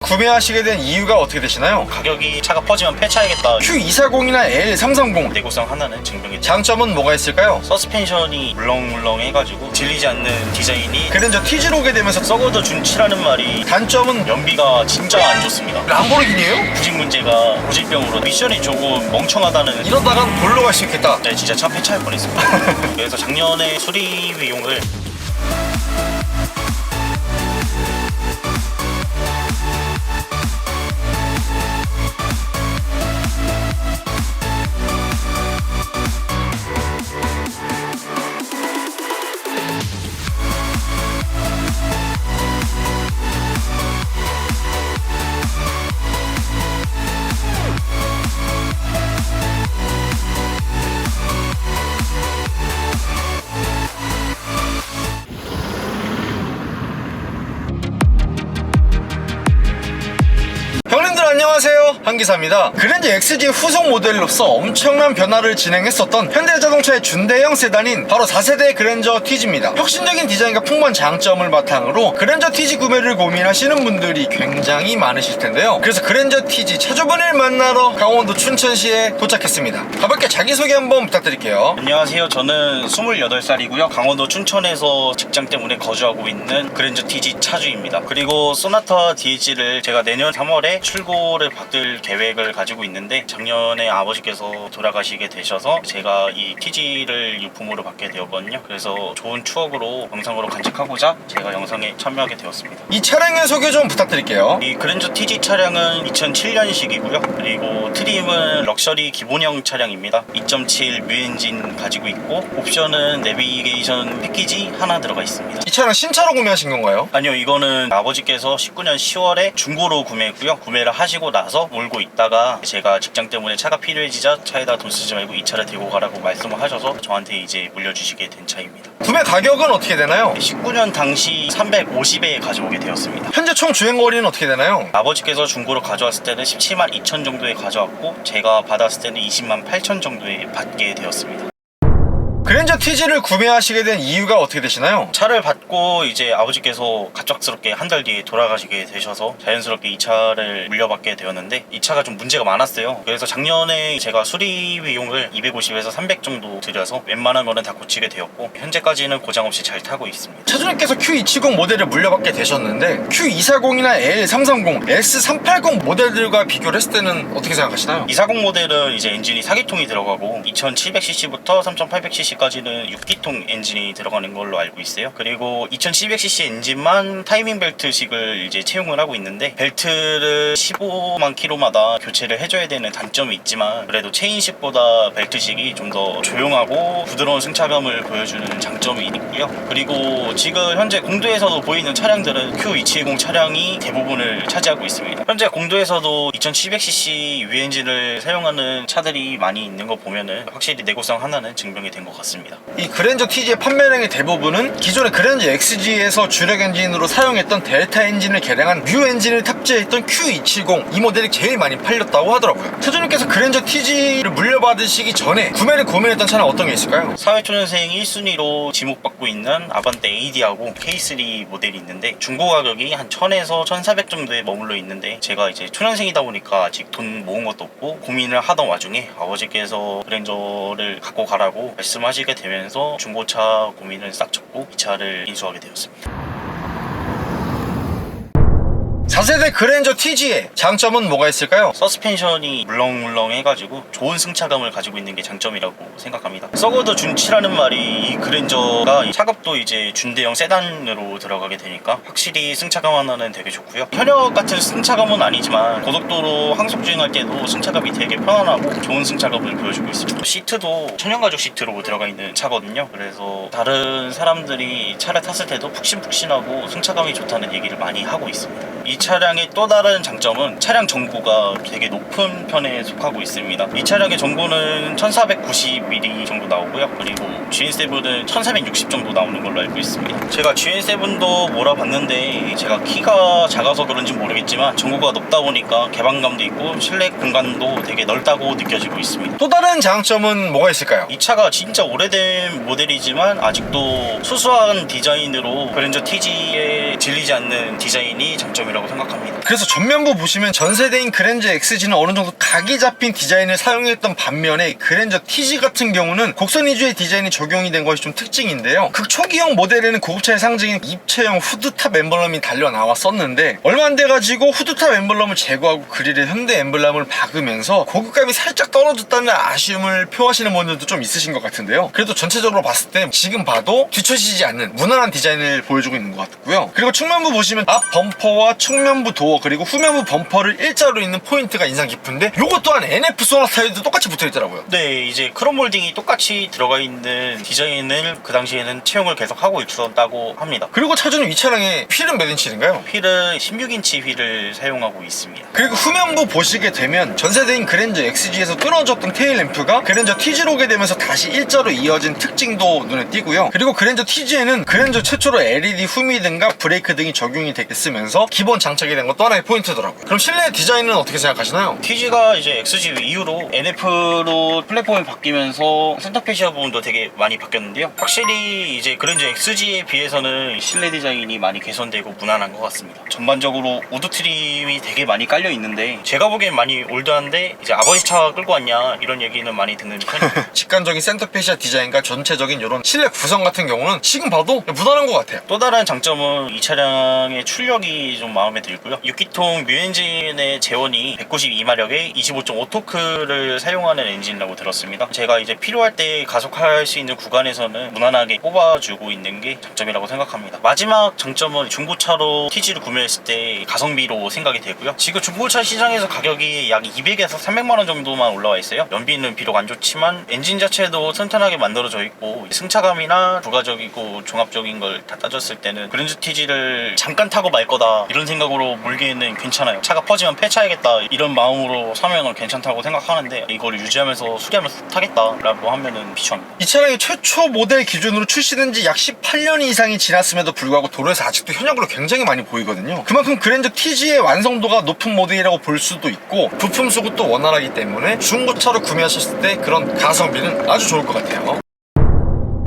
구매하시게 된 이유가 어떻게 되시나요? 가격이 차가 퍼지면 폐차하겠다. Q240이나 L330 내구성 하나는 증명이 장점은 뭐가 있을까요? 서스펜션이 물렁물렁 해가지고 질리지 않는 디자인이 그랜저 TG로 오게 되면서 썩어도 준치라는 말이 단점은 연비가 진짜 안 좋습니다. 람보르기니에요? 부직 문제가 고질병으로 미션이 조금 멍청하다는 이러다간 볼로 갈 수 있겠다. 네, 진짜 차 폐차할 뻔했습니다. 그래서 작년에 수리 비용을 형님들 안녕하세요, 한기사입니다. 그랜저 XG 후속 모델로서 엄청난 변화를 진행했었던 현대자동차의 준대형 세단인 바로 4세대 그랜저 TG입니다. 혁신적인 디자인과 풍부한 장점을 바탕으로 그랜저 TG 구매를 고민하시는 분들이 굉장히 많으실 텐데요. 그래서 그랜저 TG 차주분을 만나러 강원도 춘천시에 도착했습니다. 가볍게 자기소개 한번 부탁드릴게요. 안녕하세요. 저는 28살이고요. 강원도 춘천에서 직장 때문에 거주하고 있는 그랜저 TG 차주입니다. 그리고 소나타 DH를 제가 내년 3월에 출고를 받을 계획을 가지고 있는데 작년에 아버지께서 돌아가시게 되셔서 제가 이 TG를 유품으로 받게 되었거든요. 그래서 좋은 추억으로 영상으로 간직하고자 제가 영상에 참여하게 되었습니다. 이 차량의 소개 좀 부탁드릴게요. 이 그랜저 TG 차량은 2007년식이고요. 그리고 트림은 럭셔리 기본형 차량입니다. 2.7 뮤엔진 가지고 있고 옵션은 내비게이션 패키지 하나 들어가 있습니다. 이 차량 신차로 구매하신 건가요? 아니요, 이거는 아버지께서 19년 10월에 중고로 구매했고요. 구매를 하시고 나서 몰고 있다가 제가 직장 때문에 차가 필요해지자 차에다 돈 쓰지 말고 이 차를 들고 가라고 말씀을 하셔서 저한테 이제 물려주시게 된 차입니다. 구매 가격은 어떻게 되나요? 19년 당시 350에 가져오게 되었습니다. 현재 총 주행거리는 어떻게 되나요? 아버지께서 중고로 가져왔을 때는 17만 2천 정도에 가져왔고 제가 받았을 때는 20만 8천 정도에 받게 되었습니다. 그랜저 TG를 구매하시게 된 이유가 어떻게 되시나요? 차를 받고 이제 아버지께서 갑작스럽게 한 달 뒤에 돌아가시게 되셔서 자연스럽게 이 차를 물려받게 되었는데 이 차가 좀 문제가 많았어요. 그래서 작년에 제가 수리 비용을 250에서 300 정도 들여서 웬만한 거는 다 고치게 되었고 현재까지는 고장 없이 잘 타고 있습니다. 차주님께서 Q270 모델을 물려받게 되셨는데 Q240이나 L330, S380 모델들과 비교를 했을 때는 어떻게 생각하시나요? 240 모델은 이제 엔진이 4기통이 들어가고 2700cc부터 3800cc까지는 6기통 엔진이 들어가는 걸로 알고 있어요. 그리고 2700cc 엔진만 타이밍 벨트식을 이제 채용을 하고 있는데 벨트를 15만 킬로마다 교체를 해줘야 되는 단점이 있지만 그래도 체인식보다 벨트식이 좀 더 조용하고 부드러운 승차감을 보여주는 장점이 있고요. 그리고 지금 현재 공도에서도 보이는 차량들은 Q270 차량이 대부분을 차지하고 있습니다. 현재 공도에서도 2700cc 유엔진을 사용하는 차들이 많이 있는 거 보면은 확실히 내구성 하나는 증명이 된 것 같습니다. 이 그랜저 TG의 판매량의 대부분은 기존의 그랜저 XG에서 주력 엔진으로 사용했던 델타 엔진을 개량한 뮤 엔진을 탑재했던 Q270 이 모델이 제일 많이 팔렸다고 하더라고요. 차주님께서 그랜저 TG를 물려받으시기 전에 구매를 고민했던 차는 어떤 게 있을까요? 사회초년생 1순위로 지목받고 있는 아반떼 AD하고 K3 모델이 있는데 중고 가격이 한 1000에서 1400 정도에 머물러 있는데 제가 이제 초년생이다 보니까 아직 돈 모은 것도 없고 고민을 하던 와중에 아버지께서 그랜저를 갖고 가라고 말씀하시게 되면서 중고차 고민을 싹 접고 이 차를 인수하게 되었습니다. 4세대 그랜저 TG의 장점은 뭐가 있을까요? 서스펜션이 물렁물렁 해가지고 좋은 승차감을 가지고 있는 게 장점이라고 생각합니다. 썩어도 준치라는 말이 이 그랜저가 차급도 이제 준대형 세단으로 들어가게 되니까 확실히 승차감 하나는 되게 좋고요. 현역 같은 승차감은 아니지만 고속도로 항속 주행할 때도 승차감이 되게 편안하고 좋은 승차감을 보여주고 있습니다. 시트도 천연가죽 시트로 들어가 있는 차거든요. 그래서 다른 사람들이 차를 탔을 때도 푹신푹신하고 승차감이 좋다는 얘기를 많이 하고 있습니다. 이 차량의 또 다른 장점은 차량 전고가 되게 높은 편에 속하고 있습니다. 이 차량의 전고는 1490mm 정도 나오고요. 그리고 GN7은 1460 정도 나오는 걸로 알고 있습니다. 제가 GN7도 몰아봤는데 제가 키가 작아서 그런지 모르겠지만 전고가 높다 보니까 개방감도 있고 실내 공간도 되게 넓다고 느껴지고 있습니다. 또 다른 장점은 뭐가 있을까요? 이 차가 진짜 오래된 모델이지만 아직도 수수한 디자인으로 그랜저 TG에 질리지 않는 디자인이 장점이라고 생각합니다. 그래서 전면부 보시면 전세대인 그랜저 XG는 어느 정도 각이 잡힌 디자인을 사용했던 반면에 그랜저 TG 같은 경우는 곡선 위주의 디자인이 적용이 된 것이 좀 특징인데요. 극초기형 모델에는 고급차의 상징인 입체형 후드탑 엠블럼이 달려 나왔었는데 얼마 안 돼가지고 후드탑 엠블럼을 제거하고 그릴에 현대 엠블럼을 박으면서 고급감이 살짝 떨어졌다는 아쉬움을 표하시는 분들도 좀 있으신 것 같은데요. 그래도 전체적으로 봤을 때 지금 봐도 뒤처지지 않는 무난한 디자인을 보여주고 있는 것 같고요. 그리고 측면부 보시면 앞 범퍼와 측면부 도어 그리고 후면부 범퍼를 일자로 있는 포인트가 인상 깊은데 요것 또한 NF 소나타에도 똑같이 붙어있더라고요. 네, 이제 크롬 몰딩이 똑같이 들어가 있는 디자인을 그 당시에는 채용을 계속 하고 있었다고 합니다. 그리고 차주는 이 차량의 휠은 몇 인치인가요? 휠은 16인치 휠을 사용하고 있습니다. 그리고 후면부 보시게 되면 전세대인 그랜저 XG에서 끊어졌던 테일램프가 그랜저 TG로 오게 되면서 다시 일자로 이어진 특징도 눈에 띄고요. 그리고 그랜저 TG에는 그랜저 최초로 LED 후미등과 브레이크 등이 적용이 됐으면서 기본 장착이 된 것도 하나의 포인트더라고요. 그럼 실내 디자인은 어떻게 생각하시나요? TG가 이제 XG 이후로 NF로 플랫폼이 바뀌면서 센터페시아 부분도 되게 많이 바뀌었는데요. 확실히 이제 그랜저 XG에 비해서는 실내 디자인이 많이 개선되고 무난한 것 같습니다. 전반적으로 우드 트림이 되게 많이 깔려 있는데 제가 보기엔 많이 올드한데 이제 아버지 차 끌고 왔냐 이런 얘기는 많이 듣는 편입니다. 직관적인 센터페시아 디자인과 전체적인 이런 실내 구성 같은 경우는 지금 봐도 무난한 것 같아요. 또 다른 장점은 이 차량의 출력이 좀 마음에 들고요. 6기통 뮤엔진의 제원이 192마력에 25.5토크를 사용하는 엔진이라고 들었습니다. 제가 이제 필요할 때 가속할 수 있는 구간에서는 무난하게 뽑아주고 있는 게 장점이라고 생각합니다. 마지막 장점은 중고차로 TG를 구매했을 때 가성비로 생각이 되고요. 지금 중고차 시장에서 가격이 약 200에서 300만원 정도만 올라와 있어요. 연비는 비록 안 좋지만 엔진 자체도 튼튼하게 만들어져 있고 승차감이나 부가적이고 종합적인 걸 다 따졌을 때는 그랜저 TG를 잠깐 타고 말 거다 이런 생각으로 몰기에는 괜찮아요. 차가 퍼지면 폐차야겠다 이런 마음으로 사면은 괜찮다고 생각하는데 이거를 유지하면서 수리하면서 타겠다라고 하면은 비추합니다. 이 차량이 최초 모델 기준으로 출시된 지 약 18년 이상이 지났음에도 불구하고 도로에서 아직도 현역으로 굉장히 많이 보이거든요. 그만큼 그랜저 TG의 완성도가 높은 모델이라고 볼 수도 있고 부품 수급도 원활하기 때문에 중고차로 구매하셨을 때 그런 가성비는 아주 좋을 것 같아요.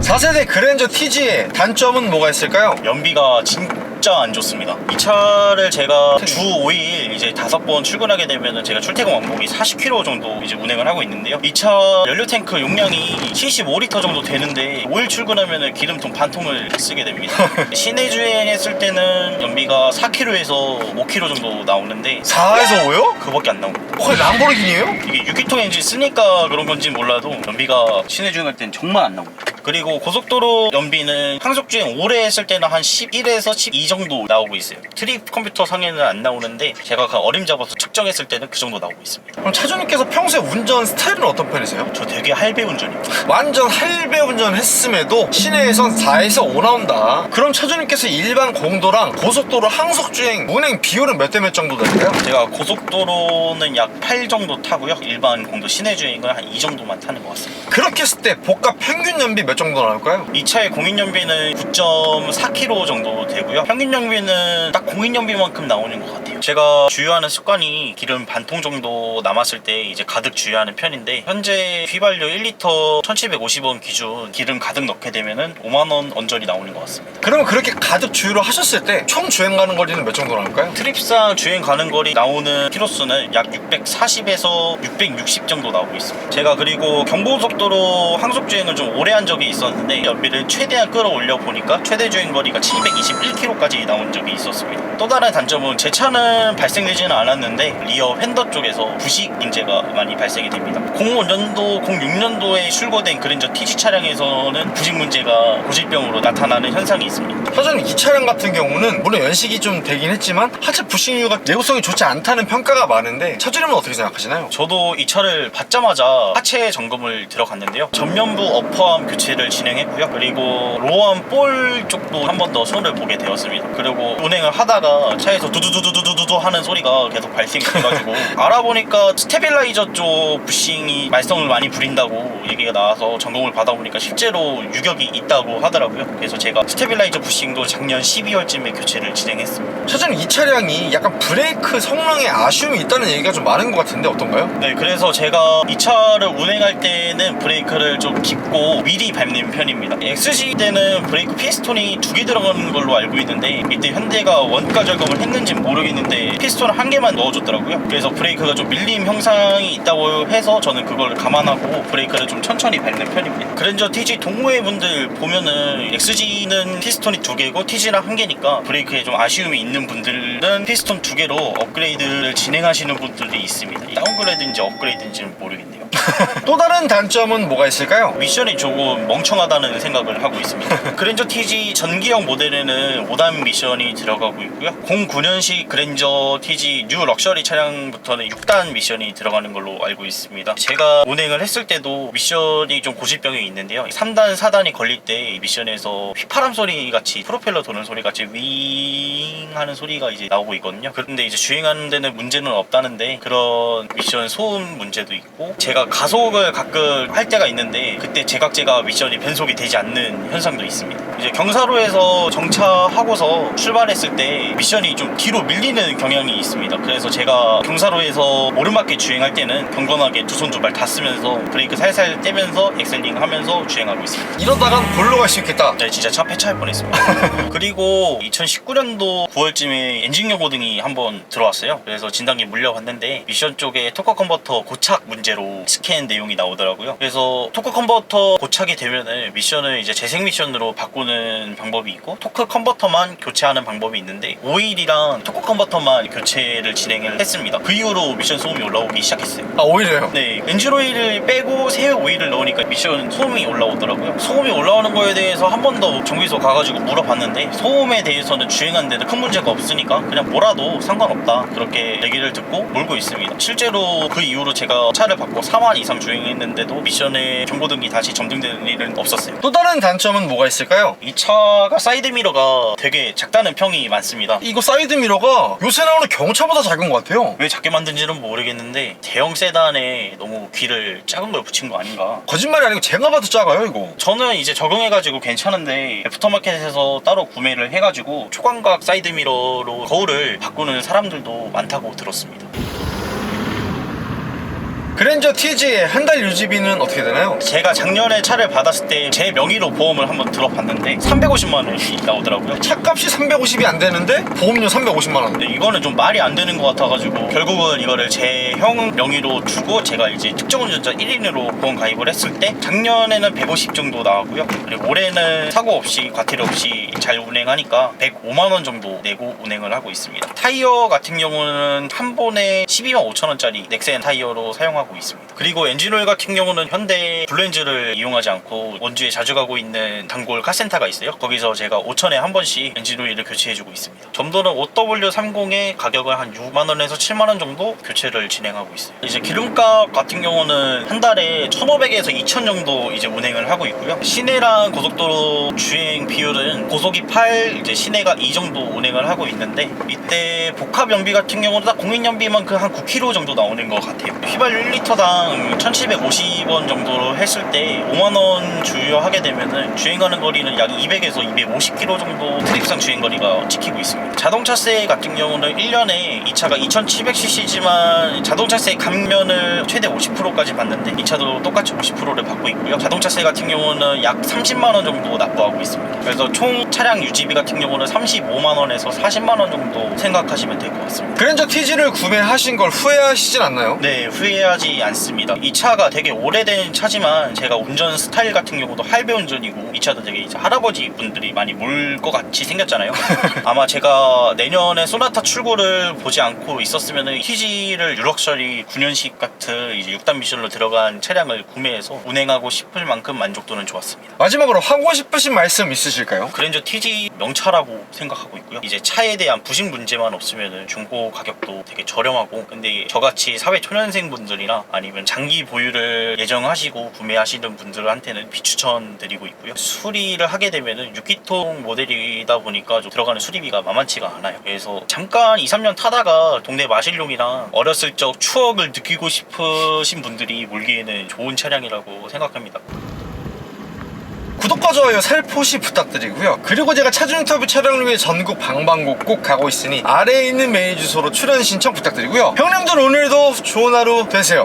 4세대 그랜저 TG의 단점은 뭐가 있을까요? 연비가 진짜 안 좋습니다. 이 차를 제가 주 5일 이제 5번 출근하게 되면은 제가 출퇴근 왕복이 40km 정도 이제 운행을 하고 있는데요. 이 차 연료 탱크 용량이 75리터 정도 되는데 5일 출근하면은 기름통 반통을 쓰게 됩니다. 시내 주행했을 때는 연비가 4km에서 5km 정도 나오는데 4에서 5요? 그거밖에 안 나옵니다. 거의 람보르기니에요? 이게 6기통 엔진 쓰니까 그런 건지 몰라도 연비가 시내 주행할 때는 정말 안 나옵니다. 그리고 고속도로 연비는 항속주행 오래 했을 때는 한 11에서 12 정도 나오고 있어요. 트립 컴퓨터 상에는 안 나오는데 제가 그 어림잡아서 측정했을 때는 그 정도 나오고 있습니다. 그럼 차주님께서 평소에 운전 스타일은 어떤 편이세요? 저 되게 할배 운전입니다. 완전 할배 운전을 했음에도 시내에선 4에서 5 나온다. 그럼 차주님께서 일반 공도랑 고속도로 항속주행 운행 비율은 몇 대 몇 정도 될까요? 제가 고속도로는 약 8 정도 타고요. 일반 공도 시내 주행은 한 2 정도만 타는 것 같습니다. 그렇게 했을 때 복합 평균 연비 몇 정도 나올까요? 이 차의 공인연비는 9.4km 정도 되고요. 평균연비는 딱 공인연비만큼 나오는 것 같아요. 제가 주유하는 습관이 기름 반통 정도 남았을 때 이제 가득 주유하는 편인데 현재 휘발유 1리터 1750원 기준 기름 가득 넣게 되면은 5만원 언저리 나오는 것 같습니다. 그러면 그렇게 가득 주유를 하셨을 때 총 주행 가는 거리는 몇 정도 나올까요? 트립상 주행 가는 거리 나오는 키로수는 약 640에서 660 정도 나오고 있습니다. 제가 그리고 경부고속도로 항속주행을 좀 오래 한 적이 있었는데 연비를 최대한 끌어올려 보니까 최대 주행 거리가 721km까지 나온 적이 있었습니다. 또 다른 단점은 제 차는 발생되지는 않았는데 리어 휀더 쪽에서 부식 문제가 많이 발생이 됩니다. 05년도, 06년도에 출고된 그랜저 TG 차량에서는 부식 문제가 고질병으로 나타나는 현상이 있습니다. 사실은 이 차량 같은 경우는 물론 연식이 좀 되긴 했지만 하체 부식 이유가 내구성이 좋지 않다는 평가가 많은데 차주님은 어떻게 생각하시나요? 저도 이 차를 받자마자 하체 점검을 들어갔는데요. 전면부 어퍼암 교체를 진행했고요. 그리고 로암 볼 쪽도 한 번 더 손을 보게 되었습니다. 그리고 운행을 하다가 차에서 두두두두두두두 하는 소리가 계속 발생이 돼가지고 알아보니까 스테빌라이저 쪽 부싱이 말썽을 많이 부린다고 얘기가 나와서 점검을 받아보니까 실제로 유격이 있다고 하더라고요. 그래서 제가 스테빌라이저 부싱도 작년 12월쯤에 교체를 진행했습니다. 차주님 이 차량이 약간 브레이크 성능에 아쉬움이 있다는 얘기가 좀 많은 것 같은데 어떤가요? 네, 그래서 제가 이 차를 운행할 때는 브레이크를 좀 깊고 미리 밟는 편입니다. XG 때는 브레이크 피스톤이 2개 들어가는 걸로 알고 있는데 이때 현대가 원가 절감을 했는지는 모르겠는데 피스톤 1개만 넣어줬더라고요. 그래서 브레이크가 좀 밀림 형상이 있다고 해서 저는 그걸 감안하고 브레이크를 좀 천천히 밟는 편입니다. 그랜저 TG 동호회 분들 보면은 XG는 피스톤이 2개고 TG랑 1개니까 브레이크에 좀 아쉬움이 있는 분들은 피스톤 2개로 업그레이드를 진행하시는 분들이 있습니다. 다운그레이드인지 업그레이드인지는 모르겠네요. 또 다른 단점은 뭐가 있을까요? 미션이 조금 멍청하다는 생각을 하고 있습니다. 그랜저 TG 전기형 모델에는 5단 미션이 들어가고 있고요. 09년식 그랜저 TG 뉴 럭셔리 차량부터는 6단 미션이 들어가는 걸로 알고 있습니다. 제가 운행을 했을 때도 미션이 좀 고질병이 있는데요. 3단, 4단이 걸릴 때 미션에서 휘파람 소리 같이 프로펠러 도는 소리 같이 윙 하는 소리가 이제 나오고 있거든요. 그런데 이제 주행하는 데는 문제는 없다는데 그런 미션 소음 문제도 있고 제가 가속을 가끔 할 때가 있는데 그때 제각제가 미션이 변속이 되지 않는 현상도 있습니다. 이제 경사로에서 정차하고서 출발했을 때 미션이 좀 뒤로 밀리는 경향이 있습니다. 그래서 제가 경사로에서 오르막길 주행할 때는 경건하게 두 손 두 발 다 쓰면서 브레이크 살살 떼면서 엑셀링 하면서 주행하고 있습니다. 이러다간 골로 갈 수 있겠다. 네, 진짜 차 폐차할 뻔했습니다. 그리고 2019년도 9월쯤에 엔진 요고등이 한번 들어왔어요. 그래서 진단기 물려봤는데 미션 쪽에 토크 컨버터 고착 문제로 스캔 내용이 나오더라고요. 그래서 토크 컨버터 고착이 되면은 미션을 이제 재생 미션으로 바꾸는 방법이 있고 토크 컨버터만 교체하는 방법이 있는데 오일이랑 토크 컨버터만 교체를 진행을 했습니다. 그 이후로 미션 소음이 올라오기 시작했어요. 아, 오히려요? 네, 엔진 오일을 빼고 새 오일을 넣으니까 미션 소음이 올라오더라고요. 소음이 올라오는 거에 대해서 한 번 더 정비소 가가지고 물어봤는데 소음에 대해서는 주행하는데도 큰 문제가 없으니까 그냥 몰아도 상관없다 그렇게 얘기를 듣고 몰고 있습니다. 실제로 그 이후로 제가 차를 바꿔 4만 이상 주행했는데도 미션에 경고등이 다시 점등되는 일은 없었어요. 또 다른 단점은 뭐가 있을까요? 이 차가 사이드미러가 되게 작다는 평이 많습니다. 이거 사이드 미러가 요새 나오는 경차보다 작은 것 같아요. 왜 작게 만든지는 모르겠는데 대형 세단에 너무 귀를 작은 걸 붙인 거 아닌가. 거짓말이 아니고 제가 봐도 작아요, 이거. 저는 이제 적용해가지고 괜찮은데 애프터마켓에서 따로 구매를 해가지고 초광각 사이드미러로 거울을 바꾸는 사람들도 많다고 들었습니다. 그랜저 TG의 한 달 유지비는 어떻게 되나요? 제가 작년에 차를 받았을 때 제 명의로 보험을 한번 들어봤는데 350만 원이 나오더라고요. 차값이 350이 안 되는데 보험료 350만 원. 근데 이거는 좀 말이 안 되는 것 같아가지고 결국은 이거를 제 형 명의로 두고 제가 이제 특정운전자 1인으로 보험 가입을 했을 때 작년에는 150 정도 나왔고요. 그리고 올해는 사고 없이 과태료 없이 잘 운행하니까 105만 원 정도 내고 운행을 하고 있습니다. 타이어 같은 경우는 한 번에 12만 5천 원짜리 넥센 타이어로 사용하고 있습니다. 그리고 엔진오일 같은 경우는 현대 블루엔즈를 이용하지 않고 원주에 자주 가고 있는 단골 카센터가 있어요. 거기서 제가 5천에 한 번씩 엔진오일을 교체해주고 있습니다. 점도는 OW30의 가격을 한 6만원에서 7만원 정도 교체를 진행하고 있어요. 이제 기름값 같은 경우는 한 달에 1,500에서 2,000 정도 이제 운행을 하고 있고요. 시내랑 고속도로 주행 비율은 고속이 8, 이제 시내가 2 정도 운행을 하고 있는데 이때 복합 연비 같은 경우는 딱 공인 연비만 그 한 9km 정도 나오는 것 같아요. 휘발유 1리터당 1,750원 정도로 했을 때 5만원 주유하게 되면은 주행하는 거리는 약 200에서 250km 정도 트립상 주행거리가 찍히고 있습니다. 자동차세 같은 경우는 1년에 이 차가 2700cc지만 자동차세 감면을 최대 50%까지 받는데 이 차도 똑같이 50%를 받고 있고요. 자동차세 같은 경우는 약 30만원 정도 납부하고 있습니다. 그래서 총 차량 유지비 같은 경우는 35만원에서 40만원 정도 생각하시면 될 것 같습니다. 그랜저 TG를 구매하신 걸 후회하시진 않나요? 네, 후회하지 않습니다. 이 차가 되게 오래된 차지만 제가 운전 스타일 같은 경우도 할배 운전이고 이 차도 되게 이제 할아버지 분들이 많이 몰 것 같이 생겼잖아요. 아마 제가 내년에 소나타 출고를 보지 않고 있었으면 TG를 유럭셔리 9년식 같은 이제 6단 미션으로 들어간 차량을 구매해서 운행하고 싶을 만큼 만족도는 좋았습니다. 마지막으로 하고 싶으신 말씀 있으실까요? 그랜저 TG 명차라고 생각하고 있고요. 이제 차에 대한 부식 문제만 없으면 중고 가격도 되게 저렴하고 근데 저같이 사회 초년생 분들이나 아니면 장기 보유를 예정하시고 구매하시는 분들한테는 비추천 드리고 있고요. 수리를 하게 되면은 6기통 모델이다 보니까 좀 들어가는 수리비가 만만치가 않아요. 그래서 잠깐 2, 3년 타다가 동네 마실용이랑 어렸을 적 추억을 느끼고 싶으신 분들이 몰기에는 좋은 차량이라고 생각합니다. 구독과 좋아요 살포시 부탁드리고요. 그리고 제가 차주 인터뷰 촬영을 위해 전국 방방곡곡 가고 있으니 아래에 있는 메일 주소로 출연 신청 부탁드리고요. 형님들 오늘도 좋은 하루 되세요.